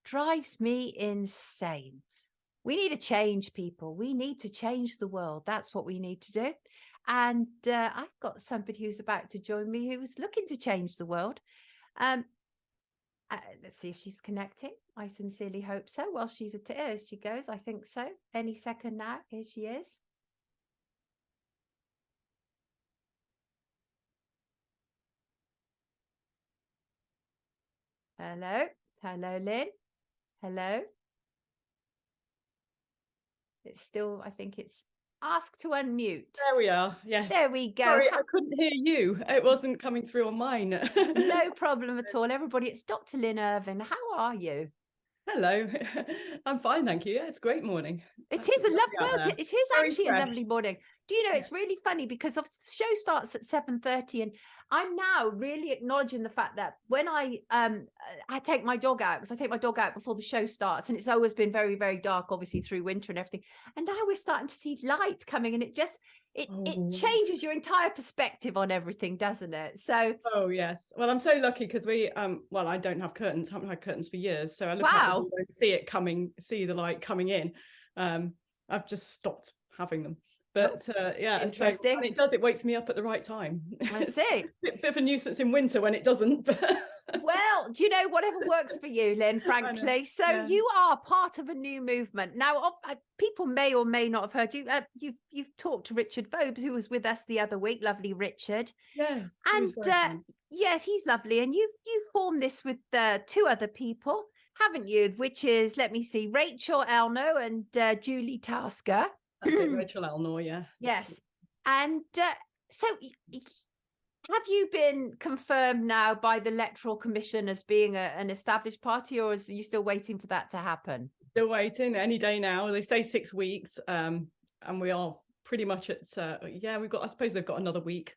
drives me insane. We need to change, people. We need to change the world. That's what we need to do. And I've got somebody who's about to join me who is looking to change the world. Let's see if she's connecting. I sincerely hope so. Well, here she goes. I think so. Any second now. Here she is. Hello. Hello, Lynn. Hello. It's still, I think it's ask to unmute. There we are. Yes. There we go. Sorry, I couldn't hear you. It wasn't coming through on mine. No problem at all. Everybody, it's Dr. Lynn Irving. How are you? Hello. I'm fine, thank you. It's a great morning. It is a lovely, it is Very actually fresh. a lovely morning. Do you know, it's really funny because the show starts at 7:30 and I'm now really acknowledging the fact that when I take my dog out, because I take my dog out before the show starts, and it's always been very, very dark, obviously through winter and everything. And now we're starting to see light coming, and it changes your entire perspective on everything, doesn't it? So yes. Well, I'm so lucky because we I don't have curtains, haven't had curtains for years. So I look out the window and see it coming, see the light coming in. I've just stopped having them. But yeah, interesting. So, it wakes me up at the right time. I see. Bit of a nuisance in winter when it doesn't. Well, do you know, whatever works for you, Lynn, frankly. So you are part of a new movement. Now, people may or may not have heard you. You've talked to Richard Vobes, who was with us the other week. Lovely Richard. Yes. And yes, he's lovely. And you've formed this with two other people, haven't you? Which is, let me see, Rachel Elno and Julie Tasker. That's it, Rachel Elnor, yeah. Yes. And so have you been confirmed now by the Electoral Commission as being an established party, or are you still waiting for that to happen? Still waiting any day now. They say 6 weeks, and we are pretty much at, I suppose they've got another week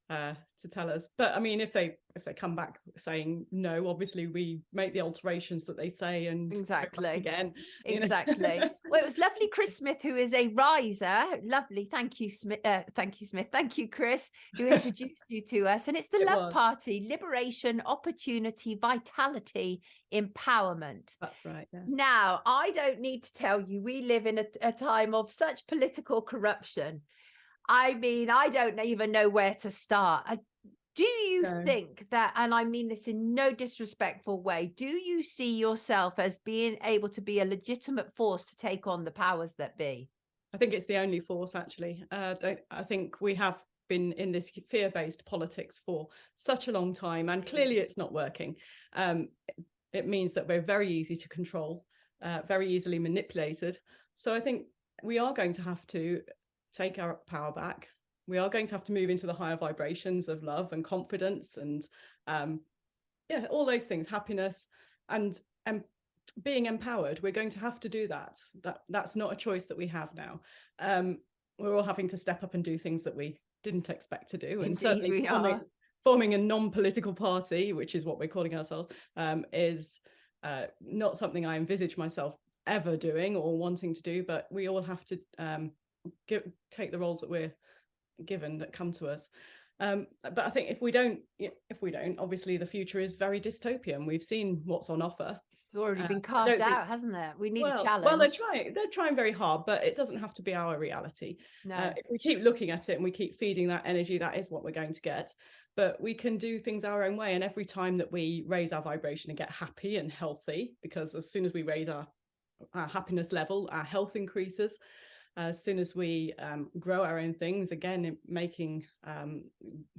to tell us. But I mean, if they come back saying no, obviously we make the alterations that they say and exactly again. Exactly. Well, it was lovely. Chris Smith, who is a riser, lovely. Thank you, Smith. Thank you, Chris, who introduced you to us. And it's the Love Party: Liberation, Opportunity, Vitality, Empowerment. That's right. Yeah. Now, I don't need to tell you, we live in a time of such political corruption. I mean, I don't even know where to start. Do you think that, and I mean this in no disrespectful way, do you see yourself as being able to be a legitimate force to take on the powers that be? I think it's the only force, actually. I think we have been in this fear-based politics for such a long time, and clearly it's not working. It means that we're very easy to control, very easily manipulated. So I think we are going to have to take our power back. We are going to have to move into the higher vibrations of love and confidence and all those things, happiness and being empowered. We're going to have to do that. That's not a choice that we have now. We're all having to step up and do things that we didn't expect to do. And certainly forming a non-political party, which is what we're calling ourselves, is not something I envisage myself ever doing or wanting to do, but we all have to take the roles that we're given, that come to us. But I think if we don't, obviously the future is very dystopian. We've seen what's on offer. It's already been carved out, hasn't it? We need a challenge. Well, they're trying very hard, but it doesn't have to be our reality. No. If we keep looking at it and we keep feeding that energy, that is what we're going to get. But we can do things our own way. And every time that we raise our vibration and get happy and healthy, because as soon as we raise our happiness level, our health increases. As soon as we grow our own things, again, making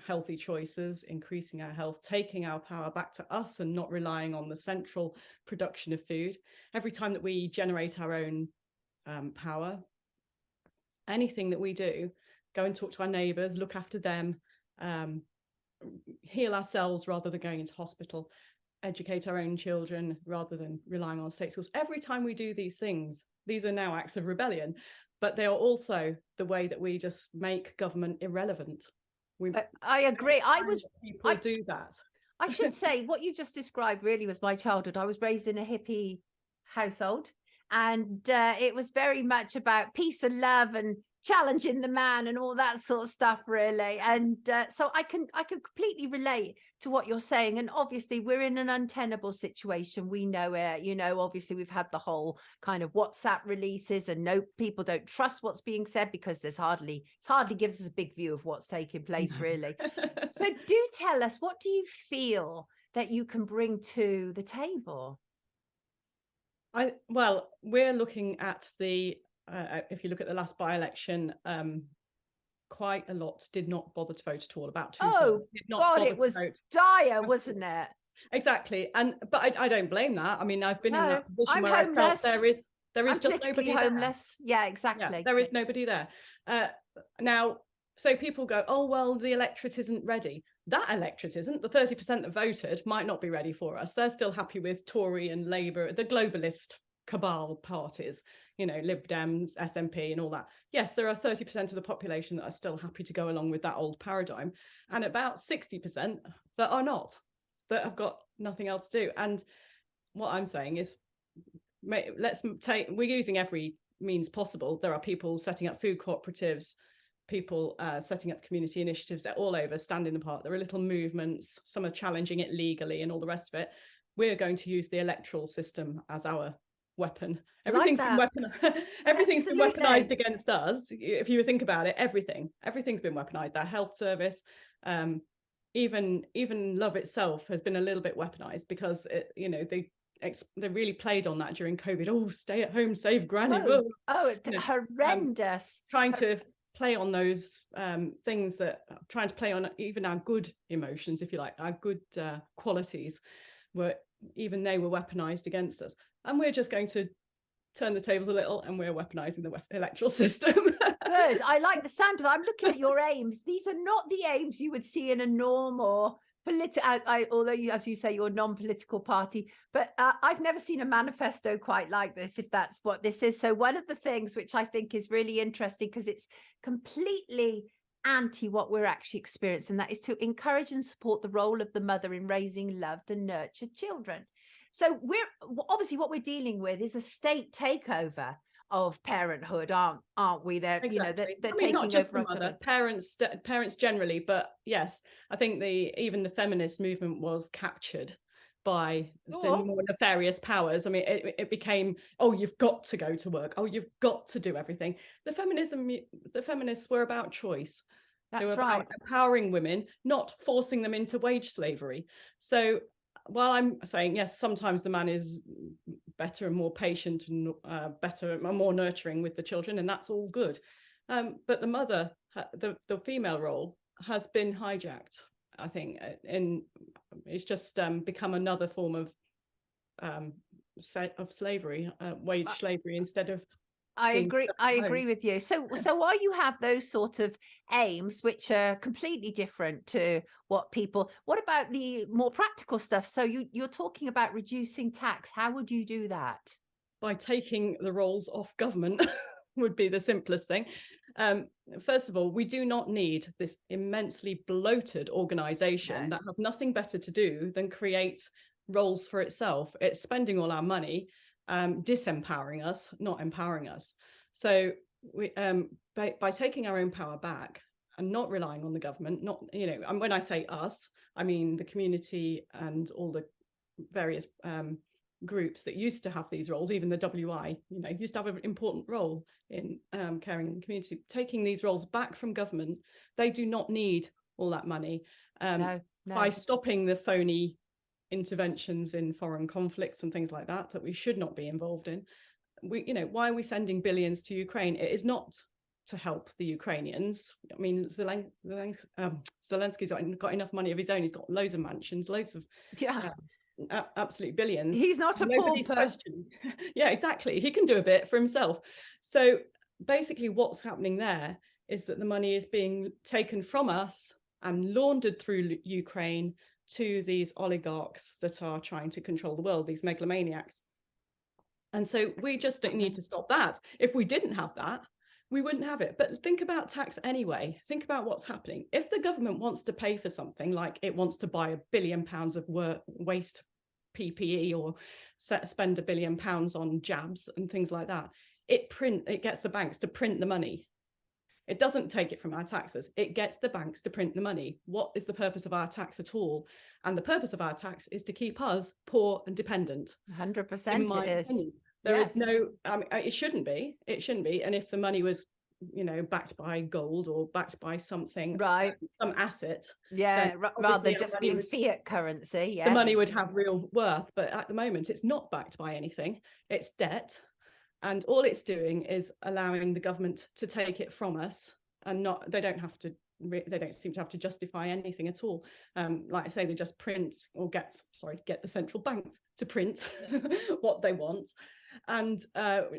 healthy choices, increasing our health, taking our power back to us and not relying on the central production of food. Every time that we generate our own power, anything that we do, go and talk to our neighbours, look after them, heal ourselves rather than going into hospital, educate our own children rather than relying on state schools. Every time we do these things, these are now acts of rebellion. But they are also the way that we just make government irrelevant. I agree. People do that. I should say what you just described really was my childhood. I was raised in a hippie household, and it was very much about peace and love and challenging the man and all that sort of stuff, really. And so I can completely relate to what you're saying. And obviously we're in an untenable situation, we know it, you know. Obviously we've had the whole kind of WhatsApp releases, and no, people don't trust what's being said because it hardly gives us a big view of what's taking place, really. So do tell us, what do you feel that you can bring to the table? Well, we're looking at the if you look at the last by-election, quite a lot did not bother to vote at all. About 2/3 did not God, bother it was to vote. dire, wasn't it? Exactly. But I don't blame that. I mean, I've been in that position I'm where homeless. I felt there is I'm just nobody homeless. there. Yeah, exactly. Yeah, there is nobody there. Now, so people go, oh, well, the electorate isn't ready. That electorate isn't. The 30% that voted might not be ready for us. They're still happy with Tory and Labour, the globalist cabal parties, you know, Lib Dems, SNP and all that. Yes, there are 30% of the population that are still happy to go along with that old paradigm, and about 60% that are not, that have got nothing else to do. And what I'm saying is, we're using every means possible. There are people setting up food cooperatives, people setting up community initiatives all over, stand in the park. There are little movements, some are challenging it legally and all the rest of it. We're going to use the electoral system as our weapon. Everything's been weaponized against us. If you think about it, everything's been weaponized. Our health service, even love itself has been a little bit weaponized, because you know, they really played on that during COVID. Oh, stay at home, save granny. It's horrendous. Trying to play on those things, that trying to play on even our good emotions, if you like, our good qualities, were even they were weaponized against us. And we're just going to turn the tables a little, and we're weaponizing the electoral system. Good. I like the sound of that. I'm looking at your aims. These are not the aims you would see in a normal political, although you, as you say, you're a non-political party, but I've never seen a manifesto quite like this, if that's what this is. So one of the things which I think is really interesting, because it's completely anti what we're actually experiencing, that is to encourage and support the role of the mother in raising loved and nurtured children. So we're obviously, what we're dealing with is a state takeover of parenthood, aren't we? They're Exactly. You know, they're taking not just over the mother, parents generally, but yes, I think even the feminist movement was captured by the more nefarious powers. I mean, it became, oh, you've got to go to work, oh, you've got to do everything. The feminists were about choice. They were about empowering women, not forcing them into wage slavery. So while I'm saying, yes, sometimes the man is better and more patient and better and more nurturing with the children, and that's all good. But the mother, the female role, has been hijacked, I think, and it's just become another form of slavery, wage slavery, instead of. I agree with you. So while you have those sort of aims, which are completely different to what about the more practical stuff? So you're talking about reducing tax. How would you do that? By taking the roles off government would be the simplest thing. First of all, we do not need this immensely bloated organization that has nothing better to do than create roles for itself. It's spending all our money, disempowering us, not empowering us. So we, by taking our own power back and not relying on the government, not, you know, and when I say us, I mean the community and all the various groups that used to have these roles. Even the WI, you know, used to have an important role in caring in the community. Taking these roles back from government, they do not need all that money. By stopping the phony interventions in foreign conflicts and things like that we should not be involved in. You know, why are we sending billions to Ukraine? It is not to help the Ukrainians. I mean, Zelensky's got enough money of his own. He's got loads of mansions, loads of absolute billions. He's not a pauper. Yeah, exactly. He can do a bit for himself. So basically what's happening there is that the money is being taken from us and laundered through Ukraine to these oligarchs that are trying to control the world, these megalomaniacs. And so we just don't need to stop that. If we didn't have that, we wouldn't have it. But think about tax anyway. Think about what's happening. If the government wants to pay for something, like it wants to buy £1 billion of waste PPE, or spend £1 billion on jabs and things like that, it gets the banks to print the money. It doesn't take it from our taxes. It gets the banks to print the money. What is the purpose of our tax at all? And the purpose of our tax is to keep us poor and dependent. 100% it is. There is no, I mean, it shouldn't be. It shouldn't be. And if the money was, you know, backed by gold or backed by something, right, some asset, rather than just being fiat currency, the money would have real worth. But at the moment, it's not backed by anything. It's debt. And all it's doing is allowing the government to take it from us, and they don't seem to have to justify anything at all. Like I say, they just print or get the central banks to print what they want, and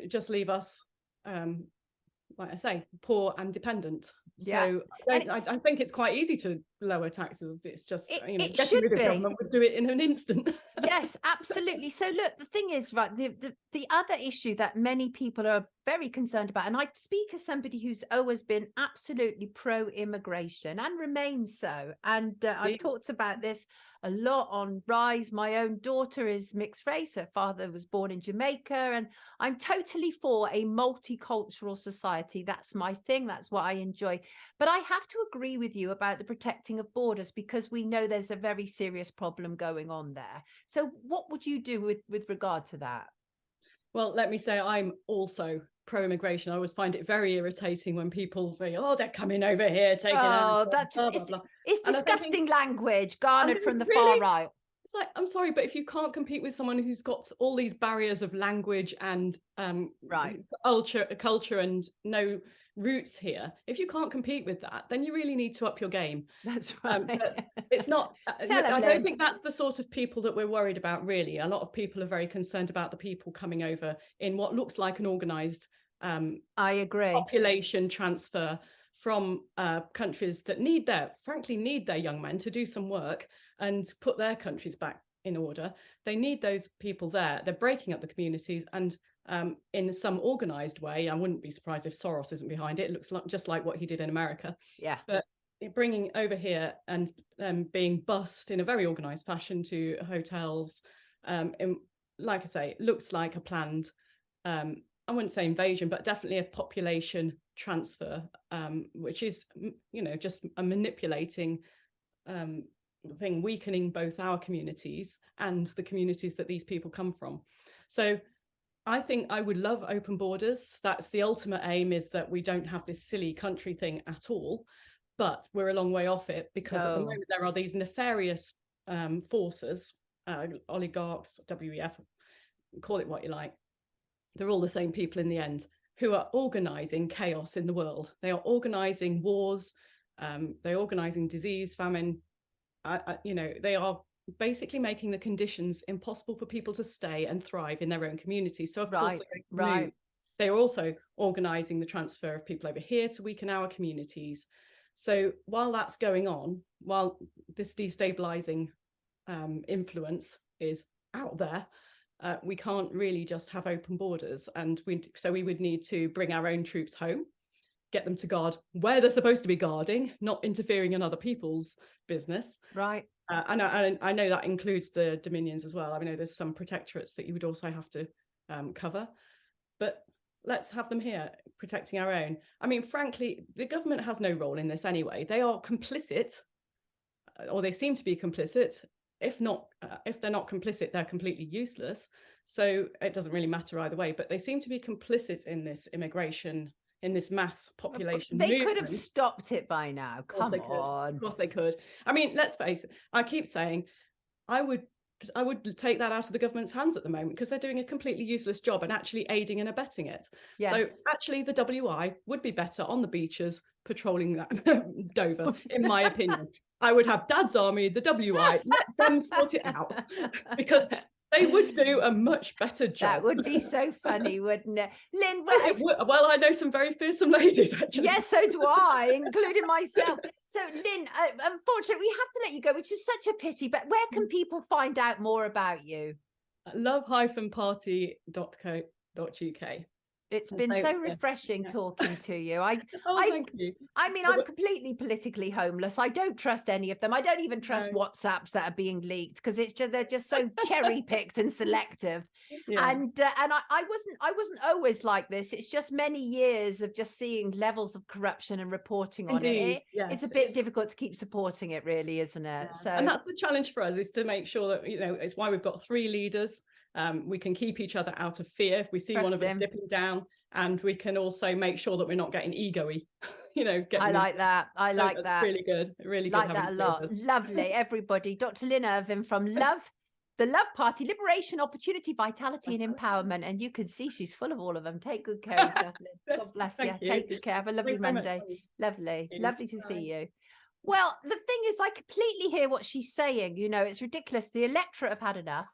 just leave us, like I say, poor and dependent. So I think it's quite easy to lower taxes. It's just, getting rid of government would do it in an instant. Yes, absolutely. So look, the thing is, right, the other issue that many people are very concerned about, and I speak as somebody who's always been absolutely pro-immigration and remains so. And I've talked about this a lot on Rise. My own daughter is mixed race. Her father was born in Jamaica, and I'm totally for a multicultural society. That's my thing. That's what I enjoy. But I have to agree with you about the protecting of borders, because we know there's a very serious problem going on there. So what would you do with regard to that? Well, let me say I'm also pro-immigration. I always find it very irritating when people say, "Oh, they're coming over here, taking over." It's disgusting language garnered from the far right. It's like, I'm sorry, but if you can't compete with someone who's got all these barriers of language and culture and no roots here, if you can't compete with that, then you really need to up your game. That's right. But it's not, I don't think that's the sort of people that we're worried about, really. A lot of people are very concerned about the people coming over in what looks like an organized I agree, population transfer from countries that frankly need their young men to do some work and put their countries back in order. They need those people there. They're breaking up the communities, and in some organized way. I wouldn't be surprised if Soros isn't behind it. It looks just like what he did in America. Yeah. But bringing over here and being bussed in a very organized fashion to hotels, like I say, it looks like a planned, I wouldn't say invasion, but definitely a population transfer, which is, just a manipulating thing, weakening both our communities and the communities that these people come from. So I think I would love open borders. That's the ultimate aim, is that we don't have this silly country thing at all. But we're a long way off it, because at the moment there are these nefarious forces, oligarchs, WEF, call it what you like. They're all the same people in the end, who are organizing chaos in the world. They are organizing wars. They're organizing disease, famine. They are basically making the conditions impossible for people to stay and thrive in their own communities. So of course they are also organizing the transfer of people over here to weaken our communities. So while that's going on, while this destabilizing influence is out there, we can't really just have open borders. And we would need to bring our own troops home, get them to guard where they're supposed to be guarding, not interfering in other people's business. Right. And I know that includes the dominions as well. I mean, there's some protectorates that you would also have to cover, but let's have them here protecting our own. I mean, frankly, the government has no role in this anyway. They are complicit, or they seem to be complicit. If they're not complicit, they're completely useless. So it doesn't really matter either way, but they seem to be complicit in this immigration, in this mass population movement. They could have stopped it by now. Come on. Of course they could. I mean, let's face it. I keep saying I would take that out of the government's hands at the moment, because they're doing a completely useless job and actually aiding and abetting it. Yes. So actually the WI would be better on the beaches patrolling that Dover, in my opinion. I would have Dad's Army, the WI, let them sort it out, because they would do a much better job. That would be so funny, wouldn't it? Lynn, well, I know some very fearsome ladies, actually. Yes, so do I, including myself. So, Lynn, unfortunately, we have to let you go, which is such a pity. But where can people find out more about you? love-party.co.uk. It's been so refreshing talking to you. Thank you. I mean, I'm completely politically homeless. I don't trust any of them. I don't even trust WhatsApps that are being leaked because they're just so cherry picked and selective. And I wasn't always like this. It's just many years of just seeing levels of corruption and reporting on it. It's a bit difficult to keep supporting it, really, isn't it? So, and that's the challenge for us, is to make sure that, it's why we've got 3 leaders. We can keep each other out of fear if we see one of us dipping down, and we can also make sure that we're not getting ego-y. I like that. I like that. Really good. Really like good. That a lot. Lovely, everybody. Dr. Lynn Irving from the Love Party, Liberation, Opportunity, Vitality, and Empowerment. And you can see she's full of all of them. Take good care of yourself, Lynn. God bless you. Take good care. Have a lovely Monday. Lovely. Lovely to see you. Well, the thing is, I completely hear what she's saying. It's ridiculous. The electorate have had enough.